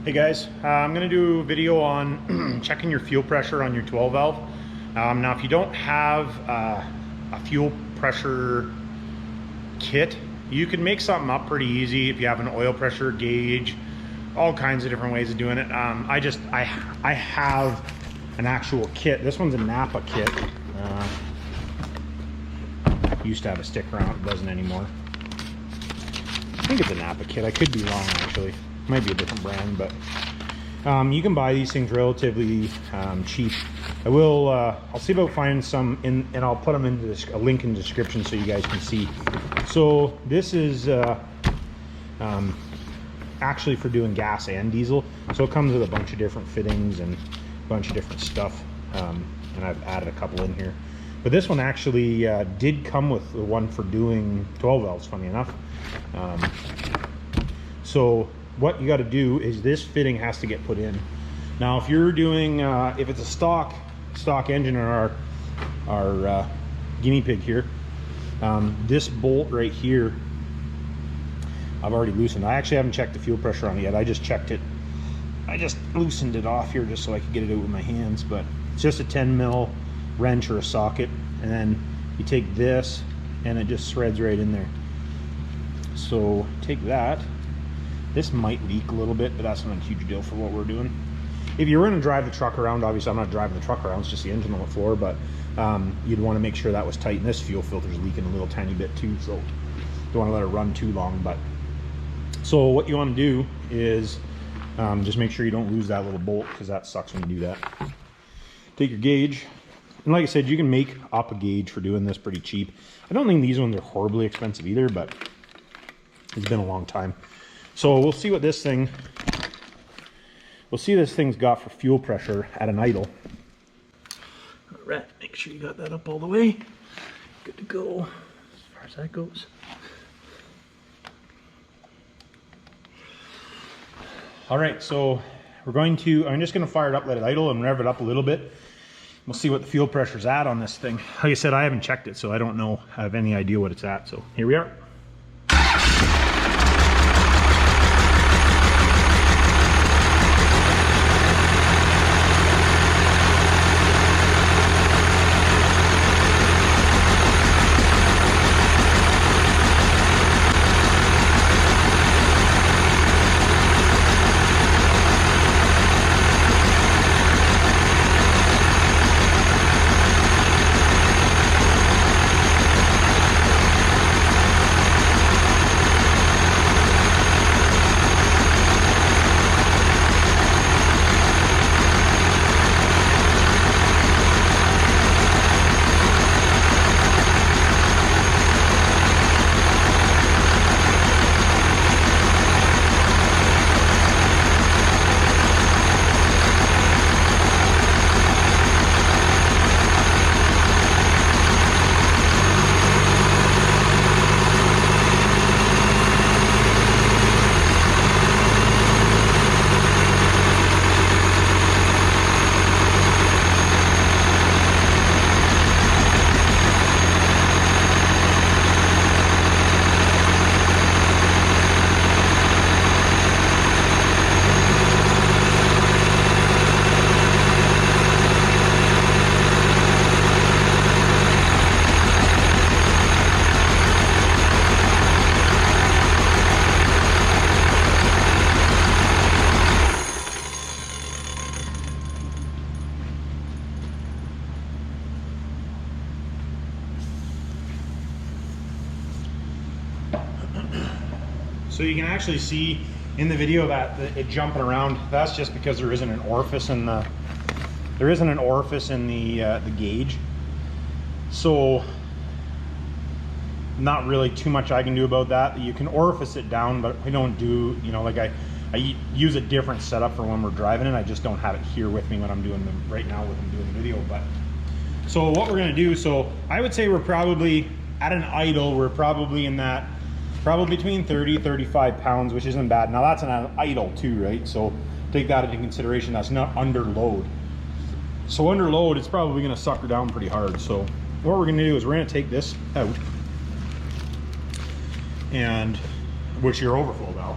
Hey guys, I'm going to do a video on checking your fuel pressure on your 12 valve. Now if you don't have a fuel pressure kit, you can make something up pretty easy if you have an oil pressure gauge, all kinds of different ways of doing it. I have an actual kit. This one's a Napa kit. Used to have a sticker on it, doesn't anymore. I think it's a Napa kit. I could be wrong actually. Might be a different brand, but you can buy these things relatively cheap. I'll see about finding some and I'll put them in a link in the description so you guys can see. So this is actually for doing gas and diesel. So it comes with a bunch of different fittings and a bunch of different stuff. And I've added a couple in here. But this one actually did come with the one for doing 12 valves, funny enough. So what you got to do is this fitting has to get put in. Now if you're doing if it's a stock engine or our guinea pig here, this bolt right here I've already loosened. I actually haven't checked the fuel pressure on it yet. I just checked it. I just loosened it off here just so I could get it out with my hands, but it's just a 10 mil wrench or a socket, and then you take this and it just threads right in there. So take that. This might leak a little bit, but that's not a huge deal for what we're doing. If you're going to drive the truck around, obviously I'm not driving the truck around, it's just the engine on the floor, but you'd want to make sure that was tight. And this fuel filter is leaking a little tiny bit too, so don't want to let it run too long. But so what you want to do is just make sure you don't lose that little bolt, because that sucks when you do that. Take your gauge, and like I said, you can make up a gauge for doing this pretty cheap. I don't think these ones are horribly expensive either, but it's been a long time. So we'll see what this thing's got for fuel pressure at an idle. All right, make sure you got that up all the way. Good to go as far as that goes. All right, so I'm just gonna fire it up, let it idle, and rev it up a little bit. We'll see what the fuel pressure's at on this thing. Like I said, I haven't checked it, so I don't know, I have any idea what it's at. So here we are. So you can actually see in the video that it jumping around. That's just because there isn't an orifice in the gauge. So not really too much I can do about that. You can orifice it down, but I don't do, you know, like I use a different setup for when we're driving it. I just don't have it here with me when I'm doing them right now when I'm doing the video. But so what we're gonna do, so I would say we're probably at an idle, we're probably in that, probably between 30-35 pounds, which isn't bad. Now that's an idle too, right? So take that into consideration. That's not under load. So under load, it's probably gonna sucker down pretty hard. So what we're gonna do is we're gonna take this out, and which your overflow valve.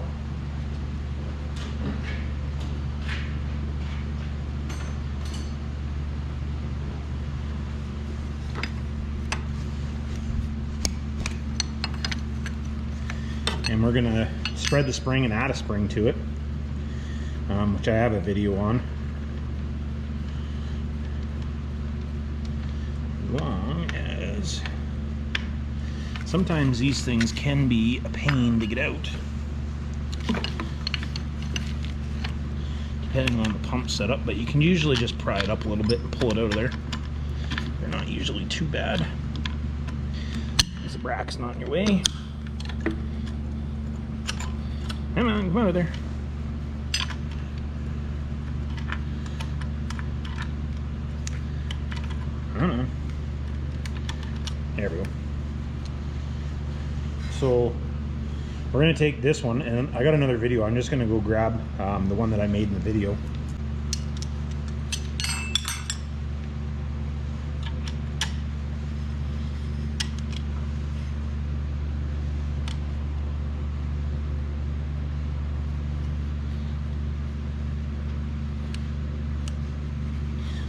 we're gonna spread the spring and add a spring to it, which I have a video on. As long as sometimes these things can be a pain to get out, depending on the pump setup, but you can usually just pry it up a little bit and pull it out of there. They're not usually too bad. This bracket's not in your way. Come on, come out of there. I don't know. There we go. So we're gonna take this one, and I got another video. I'm just gonna go grab the one that I made in the video.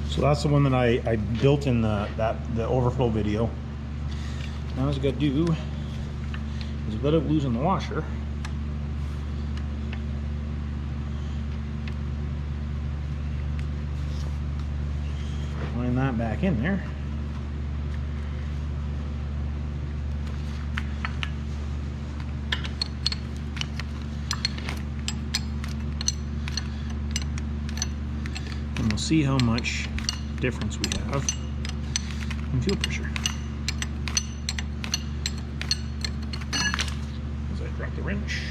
So that's the one that I built in the overflow video. Now what I gotta do is without losing the washer, line that back in there. And we'll see how much difference we have in fuel pressure. As I drop the wrench.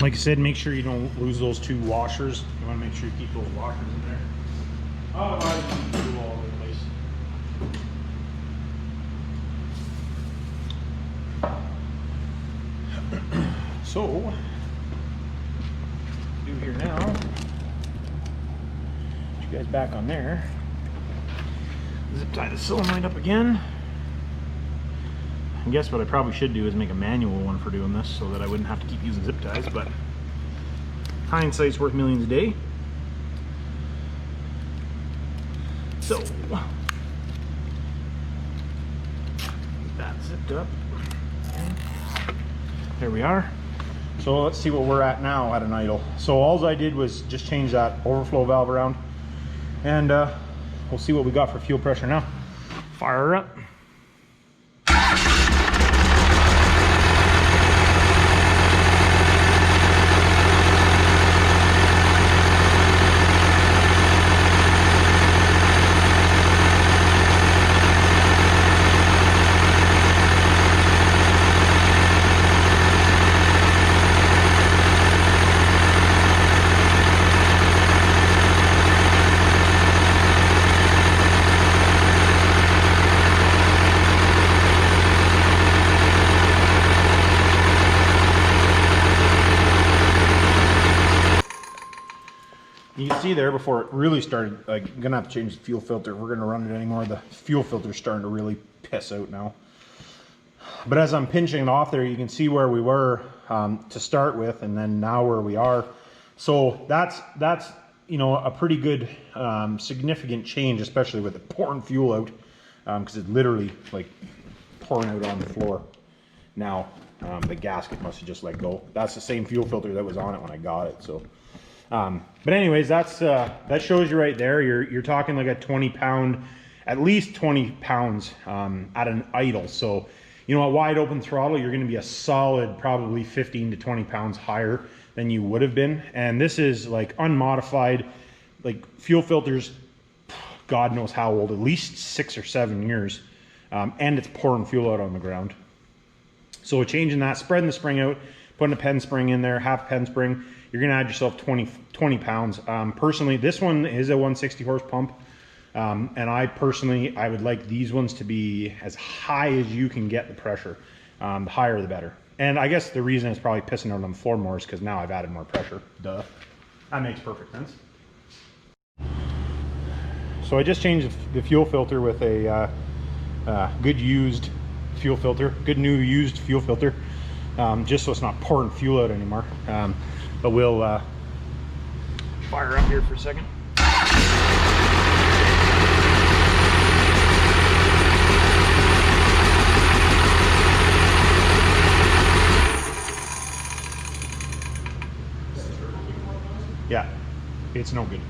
Like I said, make sure you don't lose those two washers. You want to make sure you keep those washers in there. Otherwise, you can do all over the place. So, what do here now, get you guys back on there. Zip tie the solenoid up again. I guess what I probably should do is make a manual one for doing this so that I wouldn't have to keep using zip ties, but hindsight's worth millions a day. So, get that zipped up. There we are. So let's see what we're at now at an idle. So all I did was just change that overflow valve around, and we'll see what we got for fuel pressure now. Fire her up. You can see there before it really started, like, I'm gonna have to change the fuel filter if we're gonna run it anymore. The fuel filter's starting to really piss out now. But as I'm pinching it off there, you can see where we were to start with, and then now where we are. So that's you know, a pretty good significant change, especially with it pouring fuel out, because it's literally like pouring out on the floor. Now the gasket must have just let go. That's the same fuel filter that was on it when I got it. So. But anyways, that's that shows you right there. You're talking like a 20-pound, at least 20 pounds at an idle. So, you know, a wide open throttle, you're going to be a solid probably 15 to 20 pounds higher than you would have been. And this is like unmodified, like fuel filters, God knows how old, at least 6 or 7 years, and it's pouring fuel out on the ground. So changing that, spreading the spring out, putting a pen spring in there, half pen spring, you're gonna add yourself 20 pounds. Personally, this one is a 160 horse pump. And I would like these ones to be as high as you can get the pressure. The higher the better. And I guess the reason it's probably pissing out on the floor more is because now I've added more pressure. Duh. That makes perfect sense. So I just changed the fuel filter with a good used fuel filter, good new used fuel filter, just so it's not pouring fuel out anymore. But we'll fire up here for a second. Yeah, it's no good.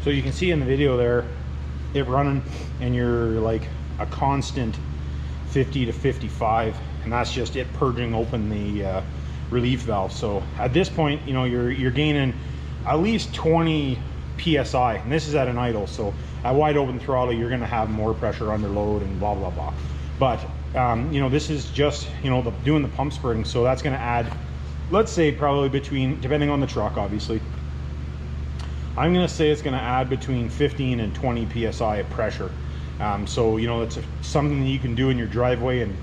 So you can see in the video there, it running, and you're like a constant 50 to 55, and that's just it purging open the relief valve. So at this point, you know, you're gaining at least 20 psi, and this is at an idle. So at wide open throttle, you're going to have more pressure under load and blah blah blah. But you know, this is just, you know, doing the pump spurting, so that's going to add, let's say, probably between, depending on the truck, obviously, I'm going to say it's going to add between 15 and 20 psi of pressure. So, you know, it's something that you can do in your driveway in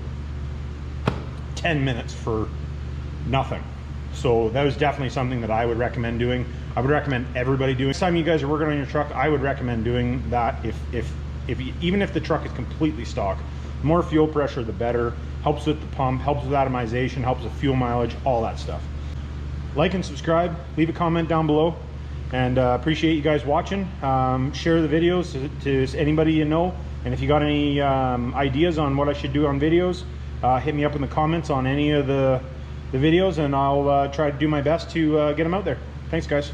10 minutes for nothing. So that was definitely something that I would recommend doing. I would recommend everybody doing. Next time you guys are working on your truck, I would recommend doing that. Even if the truck is completely stock, the more fuel pressure, the better. Helps with the pump, helps with atomization, helps with fuel mileage, all that stuff. Like and subscribe, leave a comment down below. And appreciate you guys watching. Share the videos to anybody you know, and if you got any ideas on what I should do on videos, hit me up in the comments on any of the videos, and I'll try to do my best to get them out there. Thanks guys.